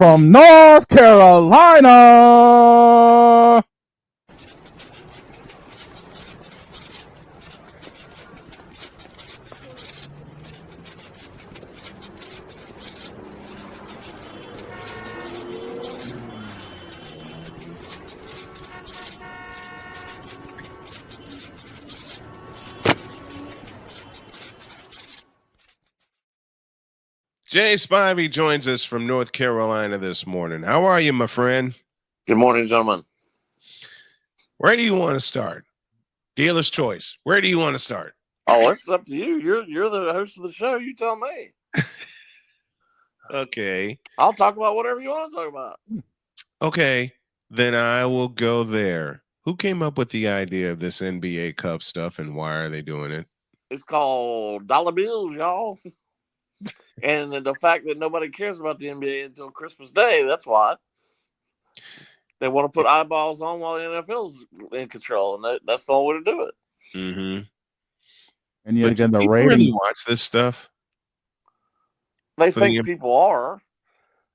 from North Carolina. Jay Spivey joins us from North Carolina this morning. How are you, my friend? Good morning, gentlemen. Where do you want to start? Dealer's choice. Where do you want to start? Oh, it's up to you. You're the host of the show. You tell me. Okay. I'll talk about whatever you want to talk about. Okay. Then I will go there. Who came up with the idea of this NBA Cup stuff and why are they doing it? It's called dollar bills, y'all. And the fact that nobody cares about the NBA until Christmas Day, that's why. They want to put eyeballs on while the NFL's in control, and that's the only way to do it. Mm-hmm. And yet But again, the do people ratings. really watch this stuff? They think people are.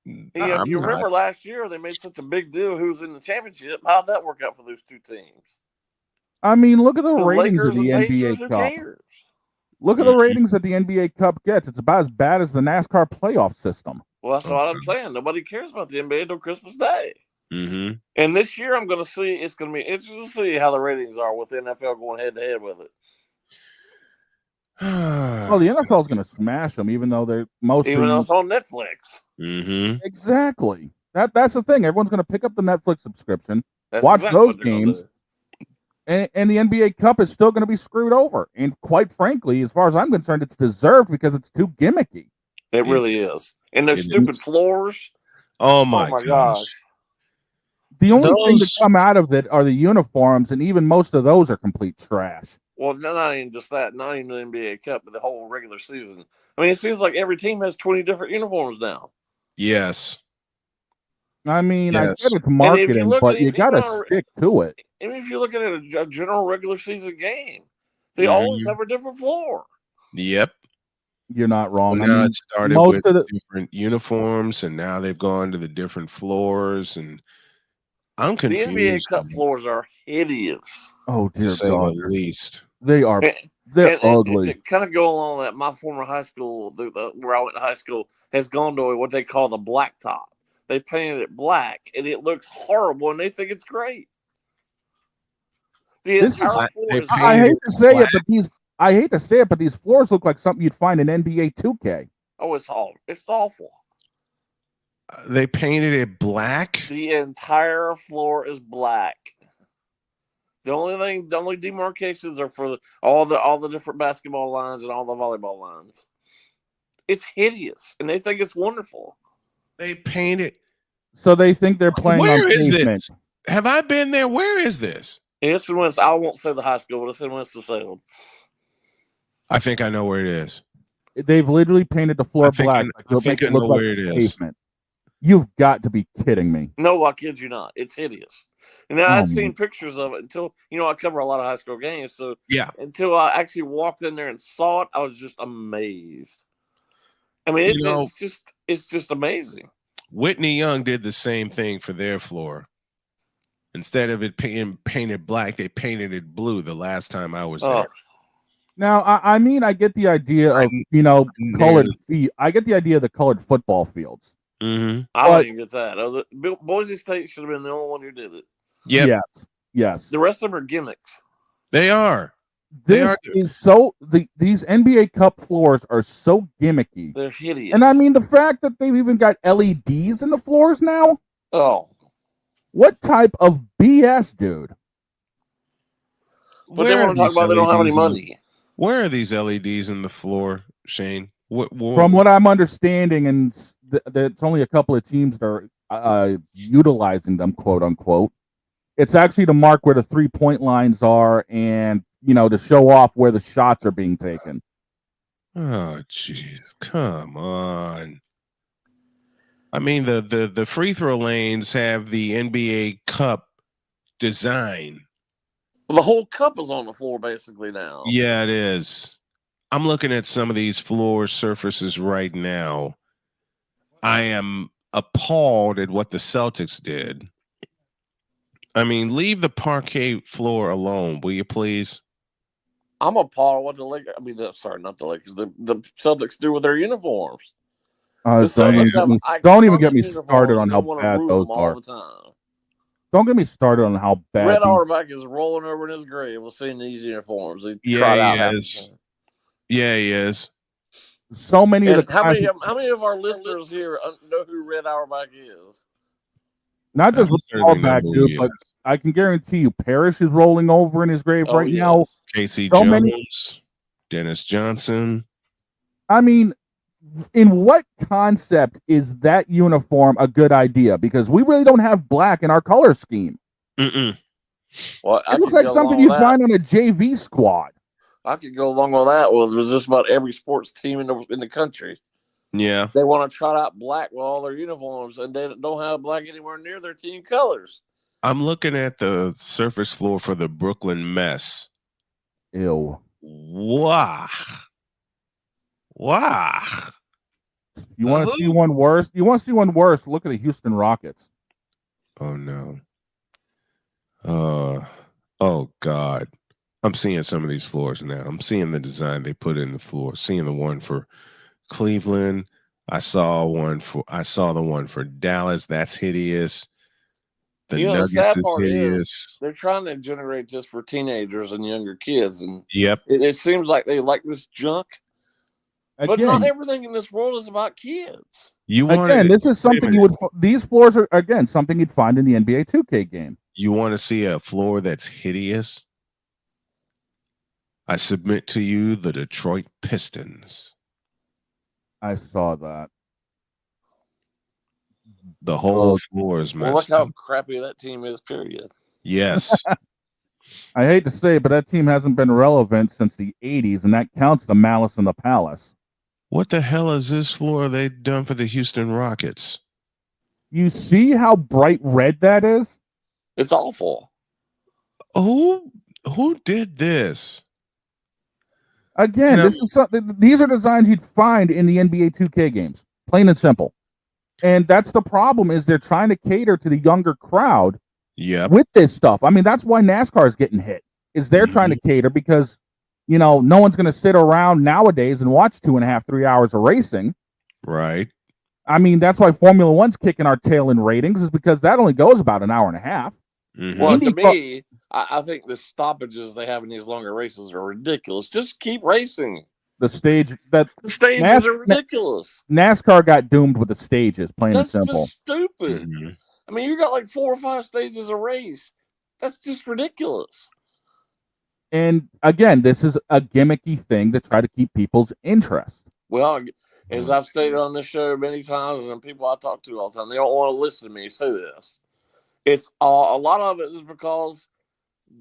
If you I'm remember not. last year, they made such a big deal who's in the championship. How'd that work out for those two teams? I mean, look at the ratings Lakers of the and NBA Pacers, who Cup. cares? Look at the ratings that the NBA Cup gets. It's about as bad as the NASCAR playoff system. Well, that's what I'm saying. Nobody cares about the NBA until Christmas Day. Mm-hmm. And this year, I'm going to see. It's going to be interesting to see how the ratings are with the NFL going head to head with it. Well, the NFL is going to smash them, even though they're mostly even though it's on Netflix. Mm-hmm. Exactly. That's the thing. Everyone's going to pick up the Netflix subscription, watch exactly those games, and the NBA Cup is still going to be screwed over. And quite frankly, as far as I'm concerned, it's deserved because it's too gimmicky. It really is. And those stupid floors. Oh my gosh. The only thing to come out of it are the uniforms, and even most of those are complete trash. Well, not even just that, not even the NBA Cup, but the whole regular season. I mean, it seems like every team has 20 different uniforms now. Yes. I mean, I get it's marketing, but you got to stick to it. Even if you're looking at a general regular season game, they always have a different floor. Yep. You're not wrong. Well, now it started with different uniforms, and now they've gone to the different floors, and I'm confused. The NBA Cup floors are hideous. Oh, dear to say God. the least. They are. They're ugly. To kind of go along that, my former high school, where I went to high school, has gone to what they call the blacktop. They painted it black, and it looks horrible, and they think it's great. The entire floor is I hate to say it, but these floors look like something you'd find in NBA 2K. Oh, it's awful. It's awful. They painted it black? The entire floor is black. The only demarcations are for all the different basketball lines and all the volleyball lines. It's hideous, and they think it's wonderful. They paint it. So they think they're playing on pavement. Where is this? Have I been there? Where is this? It's in Winston. I won't say the high school, but it's in Winston-Salem. I think I know where it is. They've literally painted the floor black. I think I know where it is. Pavement. You've got to be kidding me. No, I kid you not. It's hideous. And now I'd seen pictures of it until, I cover a lot of high school games. So yeah, until I actually walked in there and saw it, I was just amazed. I mean, it's just amazing. Whitney Young did the same thing for their floor. Instead of it painted black, they painted it blue the last time I was there. Now, I mean, I get the idea of, colored feet. I get the idea of the colored football fields. Mm-hmm. I don't even get that. Boise State should have been the only one who did it. Yep. Yes. The rest of them are gimmicks. They are. These NBA Cup floors are so gimmicky. They're hideous. And I mean, the fact that they've even got LEDs in the floors now. Oh. What type of BS, dude? But they want to talk about they don't have any money. Where are these LEDs in the floor, Shane? From what I'm understanding, and it's only a couple of teams that are utilizing them, quote unquote. It's actually to mark where the 3-point lines are and, to show off where the shots are being taken. Oh, jeez. Come on. I mean, the free throw lanes have the NBA Cup design. Well, the whole cup is on the floor basically now. Yeah, it is. I'm looking at some of these floor surfaces right now. I am appalled at what the Celtics did. I mean, leave the parquet floor alone, will you please? I'm appalled what the Lakers. I mean, sorry, not the Lakers. The Celtics do with their uniforms. The Celtics have don't even get iconic me started uniforms, on and how they want to bad ruin those them all are. the time. Don't get me started on how bad. Red Auerbach is rolling over in his grave with seeing these uniforms. He Yeah, trot he out half the is. time. Yeah, he is. So many of And the how many classic, of our listeners here know who Red Auerbach is? not just I certainly know Auerbach, who dude, he but is. I can guarantee you, Parrish is rolling over in his grave Oh, right now. yes. Casey So Jones, many- Dennis Johnson. I mean, in what concept is that uniform a good idea? Because we really don't have black in our color scheme. Mm-mm. Well, It looks like something you'd find on a JV squad. I could go along with that. Well, it was just about every sports team in the country. Yeah. They want to trot out black with all their uniforms, and they don't have black anywhere near their team colors. I'm looking at the surface floor for the Brooklyn Mess. Ew. Wow. Wow. You want to see one worse? You want to see one worse? Look at the Houston Rockets. Oh no. Oh God. I'm seeing some of these floors now. I'm seeing the design they put in the floor. Seeing the one for Cleveland. I saw the one for Dallas. That's hideous. The Nuggets the sad is part hideous. is they're trying to generate just for teenagers and younger kids, and Yep. it seems like they like this junk. But not everything in this world is about kids. This is something you would. These floors are again something you'd find in the NBA 2K game. You want to see a floor that's hideous? I submit to you the Detroit Pistons. I saw that. The whole floor is messed Well, look how up. crappy that team is, period. Yes. I hate to say it, but that team hasn't been relevant since the 80s, and that counts the Malice in the Palace. What the hell is this floor they've done for the Houston Rockets? You see how bright red that is? It's awful. Who did this? Again, this is something. These are designs you'd find in the NBA 2K games, plain and simple. And that's the problem: is they're trying to cater to the younger crowd. Yeah. With this stuff, I mean, that's why NASCAR is getting hit. Is they're trying to cater because no one's going to sit around nowadays and watch 2.5, 3 hours of racing. Right. I mean, that's why Formula One's kicking our tail in ratings, is because that only goes about an hour and a half. Mm-hmm. Well, to me, I think the stoppages they have in these longer races are ridiculous. Just keep racing. The stages are ridiculous. NASCAR got doomed with the stages, plain and simple. That's just stupid. Mm-hmm. I mean, you got like 4 or 5 stages a race. That's just ridiculous. And again, this is a gimmicky thing to try to keep people's interest. Well, as I've stated on this show many times, and people I talk to all the time, they don't want to listen to me say this. It's a lot of it is because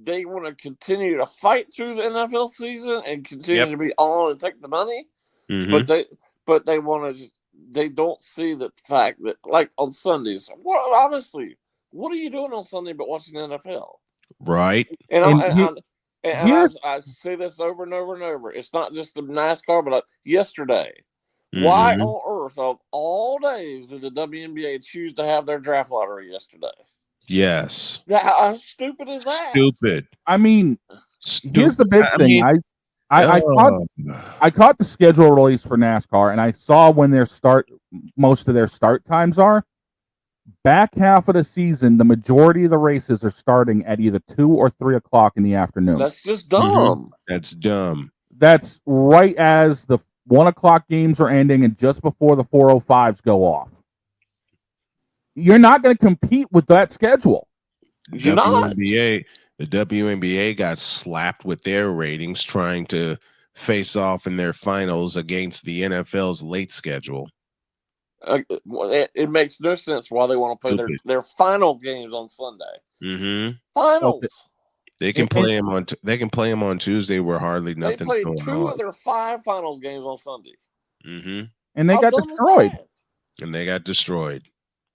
they want to continue to fight through the NFL season and continue to be on and take the money, but they want to. They don't see the fact that, like on Sundays, honestly, what are you doing on Sunday but watching the NFL? Right. And I say this over and over and over. It's not just the NASCAR, but yesterday. Why on earth, of all days, did the WNBA choose to have their draft lottery yesterday? Yes. How stupid is that? Stupid. I mean, here's the big thing. I caught the schedule release for NASCAR, and I saw when most of their start times are. Back half of the season, the majority of the races are starting at either 2 or 3 o'clock in the afternoon. That's just dumb. That's dumb. That's right as the 1 o'clock games are ending and just before the 4:05s go off. You're not going to compete with that schedule. You're not. The WNBA got slapped with their ratings trying to face off in their finals against the NFL's late schedule. It makes no sense why they want to play their finals games on Sunday. Finals. Okay. They can play them on. They can play them on Tuesday where hardly nothing's going on. They played 2 of their 5 finals games on Sunday. And they got destroyed.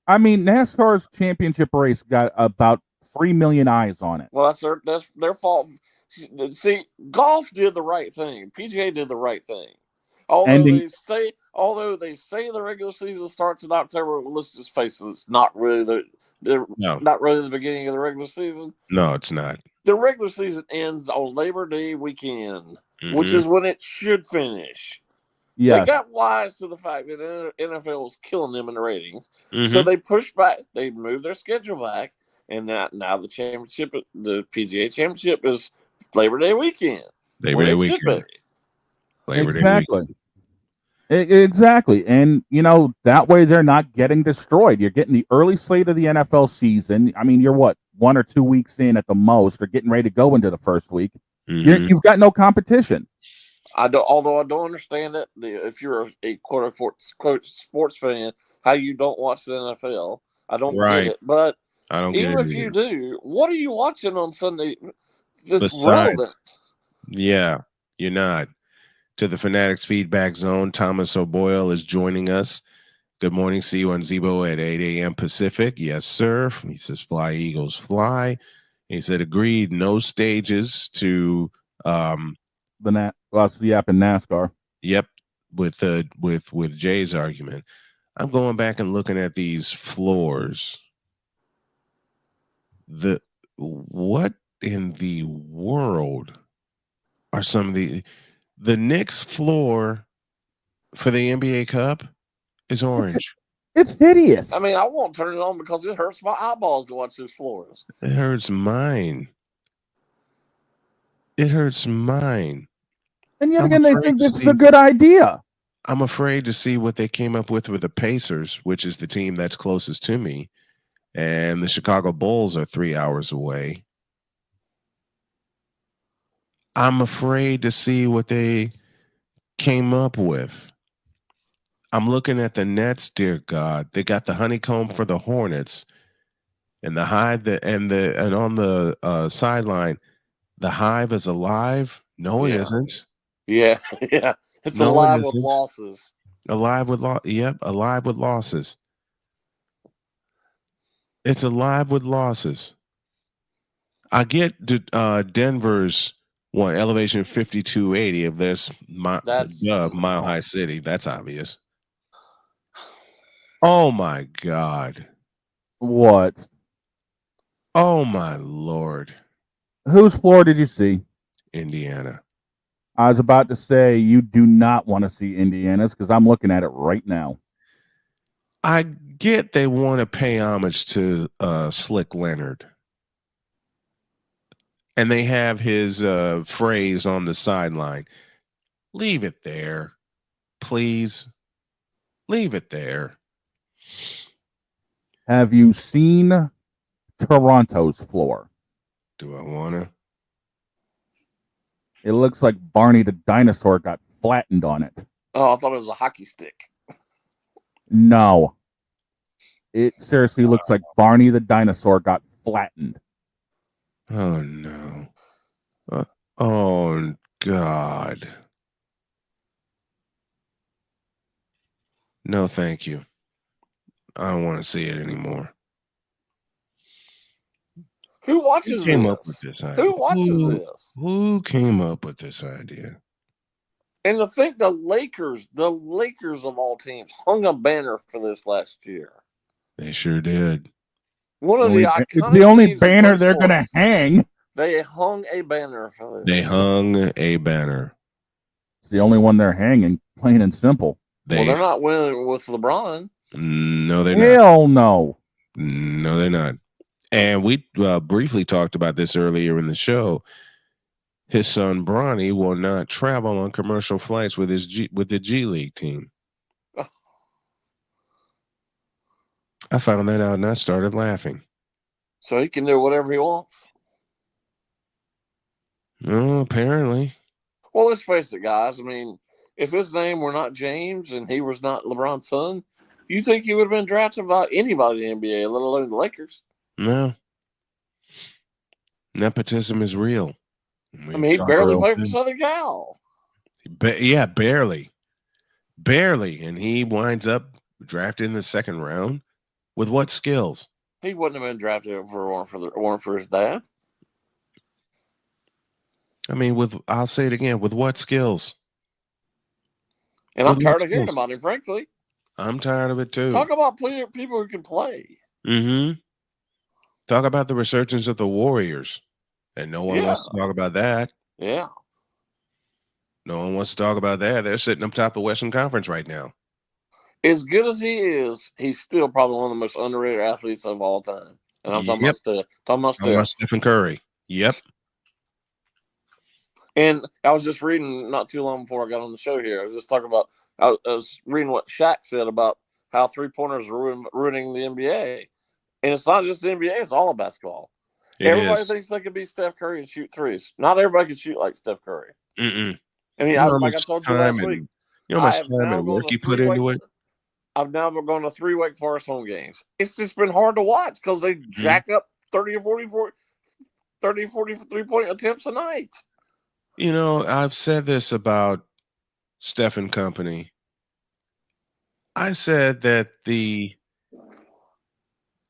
I mean, NASCAR's championship race got about 3 million eyes on it. Well, that's their fault. See, golf did the right thing. PGA did the right thing. ending. Although they say the regular season starts in October, let's just face it, it's not really not really the beginning of the regular season. No, it's not. The regular season ends on Labor Day weekend, which is when it should finish. Yes. They got wise to the fact that the NFL was killing them in the ratings, so they pushed back. They moved their schedule back, and now the championship, the PGA Championship, is Labor Day weekend. Labor Day weekend. Exactly. Exactly. And, that way they're not getting destroyed. You're getting the early slate of the NFL season. I mean, you're what, 1 or 2 weeks in at the most, or getting ready to go into the first week. You've got no competition. Although I don't understand it, if you're a quote unquote sports fan, how you don't watch the NFL. I don't get it. But I don't even get it if either. you do, what are you watching on Sunday that's Besides, relevant? Yeah, you're not. To the Fanatics Feedback Zone, Thomas O'Boyle is joining us. Good morning. See you on Zebo at 8 a.m. Pacific. Yes, sir. He says, fly, Eagles, fly. He said, agreed. No stages to That's the app in NASCAR. Yep, with Jay's argument. I'm going back and looking at these floors. What in the world are some of the Knicks floor for the NBA Cup is orange. It's hideous. I mean, I won't turn it on because it hurts my eyeballs to watch those floors. It hurts mine. It hurts mine. And yet again, they think this is a good idea. I'm afraid to see what they came up with the Pacers, which is the team that's closest to me. And the Chicago Bulls are 3 hours away. I'm afraid to see what they came up with. I'm looking at the Nets, dear God. They got the honeycomb for the Hornets. And the hive and on the sideline, the hive is alive. No, it isn't. Yeah. It's alive with losses. Alive with Yep, alive with losses. It's alive with losses. I get Denver's elevation 5280 of this Mile High City. That's obvious. Oh my God. What? Oh my Lord. Whose floor did you see? Indiana. I was about to say you do not want to see Indiana's because I'm looking at it right now. I get they want to pay homage to Slick Leonard. And they have his phrase on the sideline. Leave it there. Please. Leave it there. Have you seen Toronto's floor? Do I want to? It looks like Barney the dinosaur got flattened on it. Oh, I thought it was a hockey stick. No. It seriously looks like Barney the dinosaur got flattened. Oh, no. Oh, God. No, thank you. I don't want to see it anymore. Who watches Who came this? up with this idea? Who watches this? Who came up with this idea? And to think the Lakers of all teams, hung a banner for this last year. They sure did. One of the iconic It's the only banner they're going to hang. They hung a banner for this. They hung a banner. It's the only one they're hanging, plain and simple. Well, they're not winning with LeBron. No, they're not. Hell no. No, they're not. And we briefly talked about this earlier in the show. His son Bronny will not travel on commercial flights with the G League team. I found that out and I started laughing. So he can do whatever he wants. Oh, apparently. Well, let's face it, guys. I mean, if his name were not James and he was not LeBron's son, you think he would have been drafted by anybody in the NBA, let alone the Lakers? No. Nepotism is real. I mean, he barely played for Southern Cal. Yeah, barely. Barely. And he winds up drafted in the second round. With what skills? He wouldn't have been drafted if it weren't for his dad. I mean, I'll say it again, with what skills? And I'm tired of hearing about him, frankly. I'm tired of it too. Talk about people who can play. Mm-hmm. Talk about the resurgence of the Warriors. And no one wants to talk about that. Yeah. No one wants to talk about that. They're sitting up top of the Western Conference right now. As good as he is, he's still probably one of the most underrated athletes of all time. And I'm talking about Stephen Curry. Yep. And I was just reading not too long before I got on the show here. I was just talking about, I was reading what Shaq said about how three-pointers are ruining the NBA. And it's not just the NBA, it's all of basketball. Everybody thinks they can be Steph Curry and shoot threes. Not everybody can shoot like Steph Curry. Mm-mm. I mean, like I told you last week, you know how much time and work you put into it? I've now been going to 3 Wake Forest home games. It's just been hard to watch because they jack up 30 or 40 three-point attempts a night. You know, I've said this about Steph and company. I said that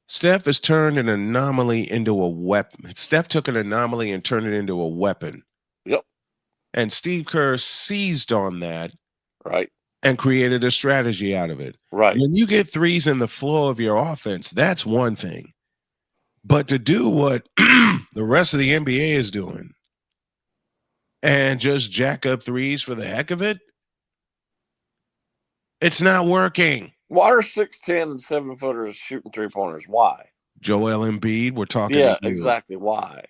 Steph has turned an anomaly into a weapon. Steph took an anomaly and turned it into a weapon. Yep. And Steve Kerr seized on that. Right. And created a strategy out of it. Right. When you get threes in the flow of your offense, that's one thing. But to do what the rest of the NBA is doing and just jack up threes for the heck of it, it's not working. Why are 6'10" and 7-footers shooting three-pointers? Why? Joel Embiid, we're talking to you. Exactly. Why?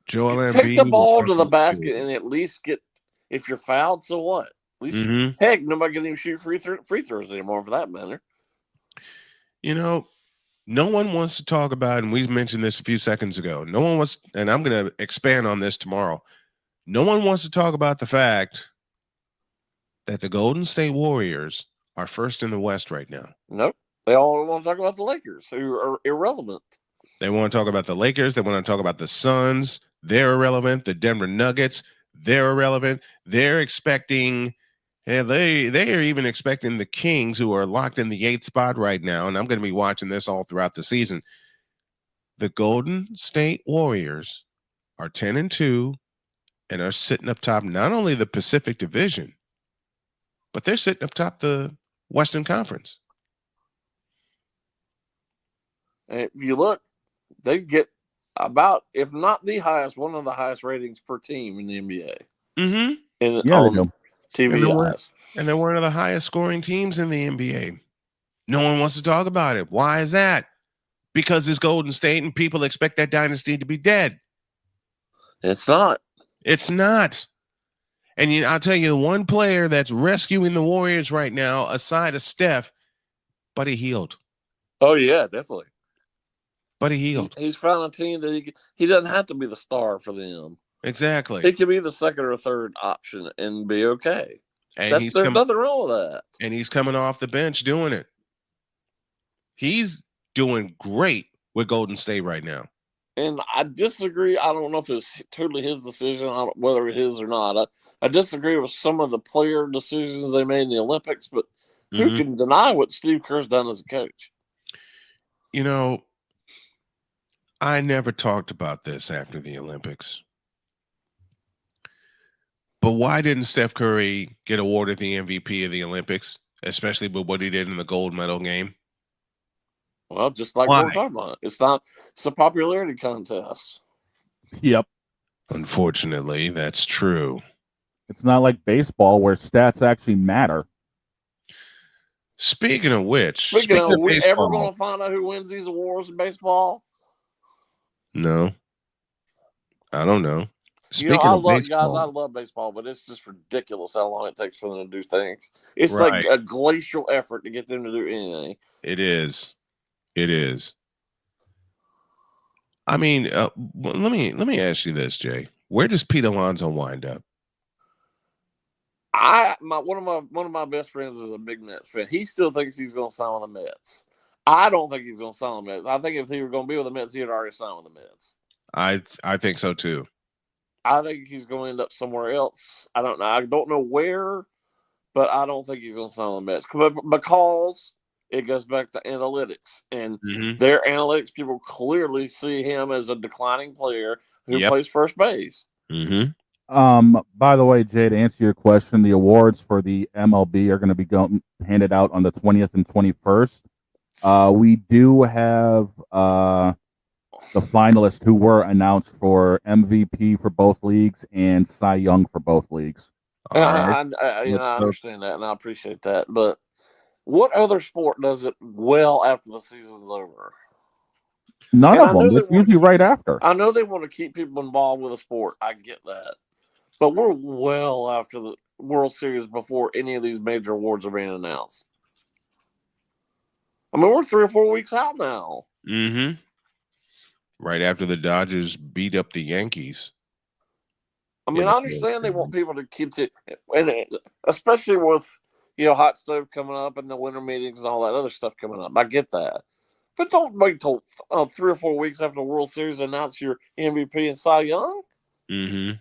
Joel Embiid. Take the ball to the basket and at least get, if you're fouled, so what? At least, heck, nobody can even shoot free throws anymore for that matter. You know, no one wants to talk about, and we mentioned this a few seconds ago, no one wants, and I'm going to expand on this tomorrow. No one wants to talk about the fact that the Golden State Warriors are first in the West right now. Nope. They all want to talk about the Lakers, who are irrelevant. They want to talk about the Lakers. They want to talk about the Suns. They're irrelevant. The Denver Nuggets, they're irrelevant. They're expecting, they are even expecting the Kings, who are locked in the 8th spot right now, and I'm going to be watching this all throughout the season. The Golden State Warriors are 10-2 and are sitting up top not only the Pacific Division, but they're sitting up top the Western Conference. And if you look, they get about, if not the highest, one of the highest ratings per team in the NBA. Mm-hmm. They do. TV and they're one of the highest scoring teams in the NBA. No one wants to talk about it. Why is that? Because it's Golden State and people expect that dynasty to be dead. It's not. It's not. And I'll tell you, one player that's rescuing the Warriors right now, aside of Steph, Buddy Hield. Oh, yeah, definitely. Buddy Hield. He's found a team that he doesn't have to be the star for them. Exactly. He could be the second or third option and be okay. And there's nothing wrong with that. And he's coming off the bench doing it. He's doing great with Golden State right now. And I disagree. I don't know if it's totally his decision, whether it is or not. I disagree with some of the player decisions they made in the Olympics, but who can deny what Steve Kerr's done as a coach? You know, I never talked about this after the Olympics. But why didn't Steph Curry get awarded the MVP of the Olympics, especially with what he did in the gold medal game? Well, just like what we're talking about. It's a popularity contest. Yep. Unfortunately, that's true. It's not like baseball where stats actually matter. Speaking of which, are we ever going to find out who wins these awards in baseball? No. I don't know. I love baseball, but it's just ridiculous how long it takes for them to do things. It's like a glacial effort to get them to do anything. It is. It is. I mean, let me ask you this, Jay. Where does Pete Alonso wind up? One of my best friends is a big Mets fan. He still thinks he's going to sign with the Mets. I don't think he's going to sign with the Mets. I think if he were going to be with the Mets, he had already signed with the Mets. I think so too. I think he's going to end up somewhere else. I don't know. I don't know where, but I don't think he's going to sign with the Mets because it goes back to analytics, and their analytics people clearly see him as a declining player who plays first base. Mm-hmm. By the way, Jay, to answer your question, the awards for the MLB are going to be handed out on the 20th and 21st. We do have the finalists who were announced for MVP for both leagues and Cy Young for both leagues. All right. I understand that, and I appreciate that. But what other sport does it well after the season's over? None And of them. It's usually right after. I know they want to keep people involved with the sport. I get that. But we're well after the World Series before any of these major awards are being announced. I mean, we're 3 or 4 weeks out now. Mm-hmm. Right after the Dodgers beat up the Yankees. I mean, I understand they want people to keep it, and especially with hot stove coming up and the winter meetings and all that other stuff coming up. I get that, but don't wait till 3 or 4 weeks after the World Series to announce your MVP and Cy Young. Mm-hmm.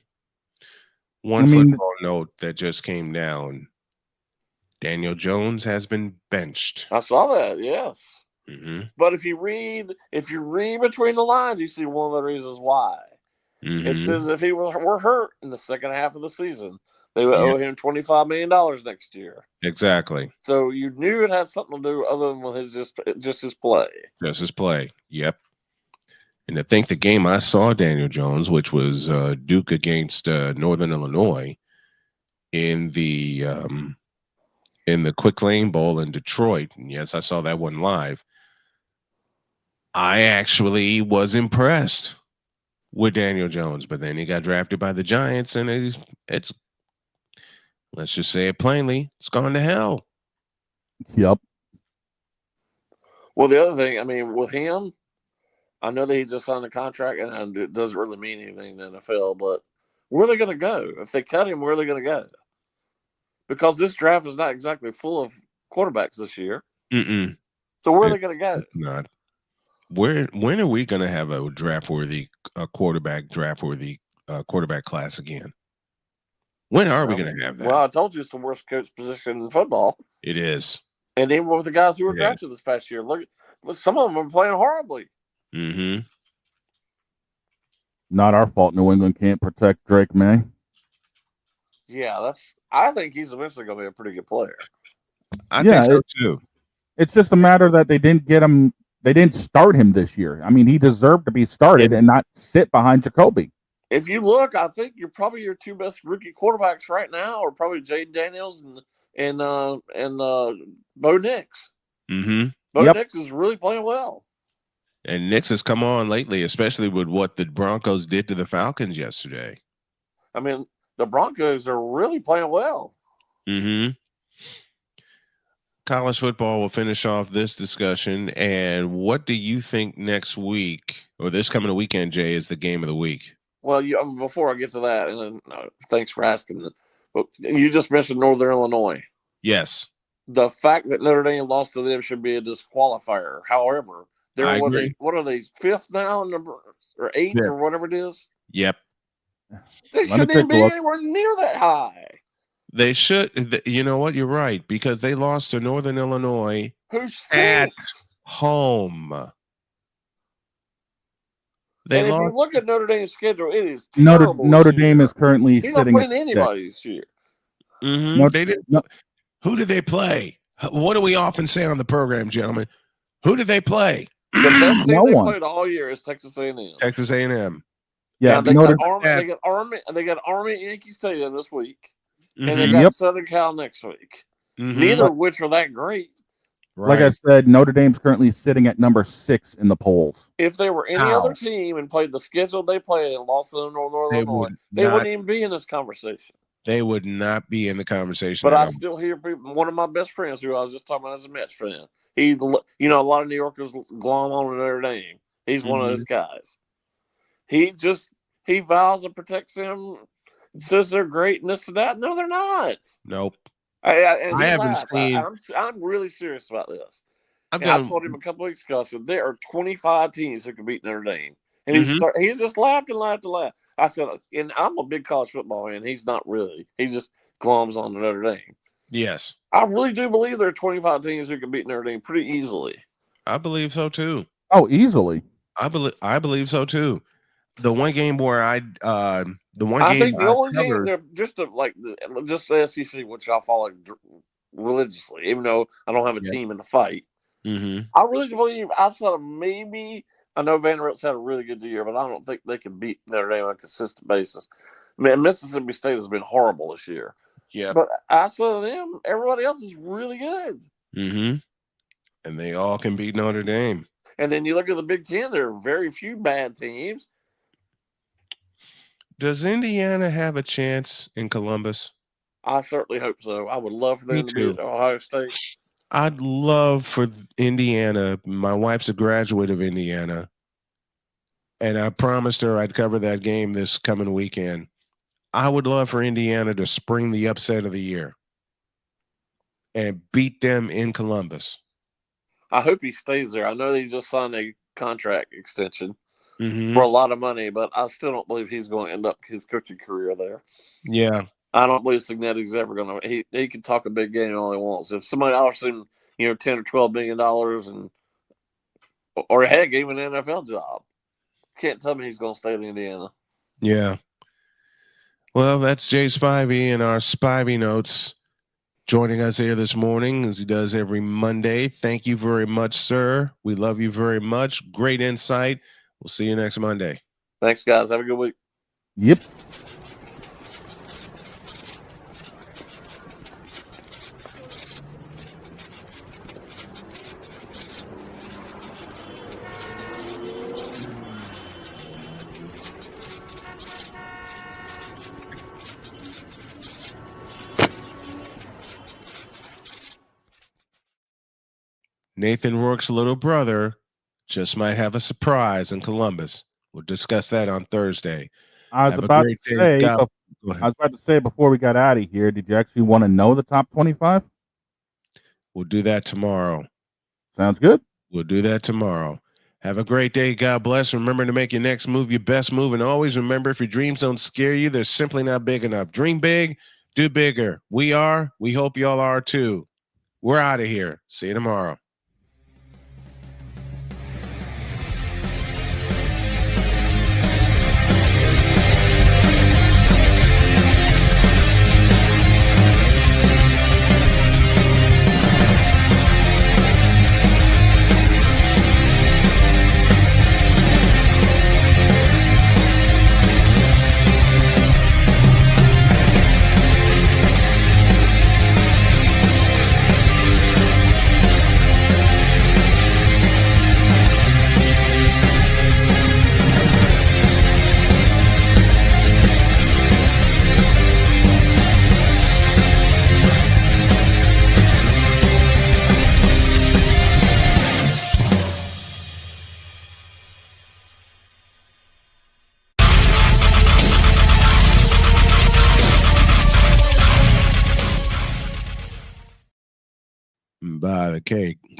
One football note that just came down: Daniel Jones has been benched. I saw that. Yes. Mm-hmm. But if you read between the lines, you see one of the reasons why. Mm-hmm. It says if he were hurt in the second half of the season, they would owe him $25 million next year. Exactly. So you knew it had something to do other than with his just his play. Just his play. Yep. And I think the game I saw Daniel Jones, which was Duke against Northern Illinois, in the Quick Lane Bowl in Detroit. And yes, I saw that one live. I actually was impressed with Daniel Jones, but then he got drafted by the Giants, and it's let's just say it plainly, it's gone to hell. Yep. Well, the other thing, I mean, with him, I know that he just signed a contract, and it doesn't really mean anything in the NFL, but where are they going to go? If they cut him, where are they going to go? Because this draft is not exactly full of quarterbacks this year. Mm-mm. So where are they going to go? Not. When are we going to have a quarterback class again? When are we going to have that? Well, I told you it's the worst coach position in football. It is. And even with the guys who were drafted this past year, look, some of them are playing horribly. Mm-hmm. Not our fault. New England can't protect Drake May. Yeah, I think he's eventually going to be a pretty good player. I think so too. It's just a matter that they didn't get him. They didn't start him this year. I mean, he deserved to be started and not sit behind Jacoby. If you look, I think your two best rookie quarterbacks right now are probably Jaden Daniels and Bo Nix. Mm-hmm. Bo Nix is really playing well. And Nix has come on lately, especially with what the Broncos did to the Falcons yesterday. I mean, the Broncos are really playing well. Mm-hmm. College football will finish off this discussion. And what do you think next week or this coming weekend, Jay, is the game of the week? Well, before I get to that, and then thanks for asking. But you just mentioned Northern Illinois. Yes. The fact that Notre Dame lost to them should be a disqualifier. However, they're what are they, fifth now, or eighth, or whatever it is? Yep. They shouldn't even be anywhere near that high. They should. You know what? You're right, because they lost to Northern Illinois at home. If you look at Notre Dame's schedule, it is terrible. Notre Dame is currently He's sitting not playing at anybody this year. Mm-hmm. They didn't. Who did they play? What do we often say on the program, gentlemen? Who did they play? The best team they played all year is Texas A&M. Texas A&M. Yeah, they got Army. They got Army at Yankee Stadium this week, and they got Southern Cal next week. Mm-hmm. Neither of which are that great. Right. Like I said, Notre Dame's currently sitting at number 6 in the polls. If they were any other team and played the schedule they played and lost to Northern Illinois, they wouldn't even be in this conversation. They would not be in the conversation. But I still hear people. One of my best friends, who I was just talking about as a Mets fan, a lot of New Yorkers glom on Notre Dame. He's one of those guys. He vows and protects them, says they're great and this and that. No, they're not. Nope. I haven't seen. I'm really serious about this. I told him a couple weeks ago. I said there are 25 teams who can beat Notre Dame, and he just laughed and laughed and laughed. I said, and I'm a big college football fan. He's not really. He just glums on Notre Dame. Yes, I really do believe there are 25 teams who can beat Notre Dame pretty easily. I believe so too. Oh, easily. I believe so too. the one game where I think the only team covered. they're just the SEC, which I follow religiously, even though I don't have a team in the fight. Mm-hmm. I really believe outside of maybe, I know Vanderbilt's had a really good year, but I don't think they can beat Notre Dame on a consistent basis. Man, Mississippi State has been horrible this year. Yeah, but outside of them, everybody else is really good. Mm-hmm. And they all can beat Notre Dame. And then you look at the Big Ten; there are very few bad teams. Does Indiana have a chance in Columbus? I certainly hope so. I would love for them to beat Ohio State. I'd love for Indiana. My wife's a graduate of Indiana, and I promised her I'd cover that game this coming weekend. I would love for Indiana to spring the upset of the year and beat them in Columbus. I hope he stays there. I know they just signed a contract extension Mm-hmm. for a lot of money, but I still don't believe he's going to end up his coaching career there. Yeah. I don't believe Signetti's ever going to. He can talk a big game all he wants. If somebody offers him, $10 or $12 million, or heck, even an NFL job, can't tell me he's going to stay in Indiana. Yeah. Well, that's Jay Spivey in our Spivey Notes, joining us here this morning as he does every Monday. Thank you very much, sir. We love you very much. Great insight. We'll see you next Monday. Thanks, guys. Have a good week. Yep. Nathan Rourke's little brother just might have a surprise in Columbus. We'll discuss that on Thursday. I was about to say before we got out of here, did you actually want to know the top 25? We'll do that tomorrow. Sounds good. We'll do that tomorrow. Have a great day. God bless. Remember to make your next move your best move. And always remember, if your dreams don't scare you, they're simply not big enough. Dream big, do bigger. We hope y'all are too. We're out of here. See you tomorrow.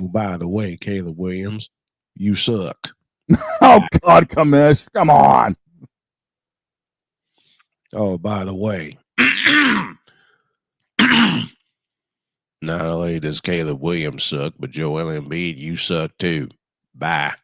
By the way, Caleb Williams, you suck. Oh, God, Commish. Come on. Oh, by the way, not only does Caleb Williams suck, but Joel Embiid, you suck too. Bye.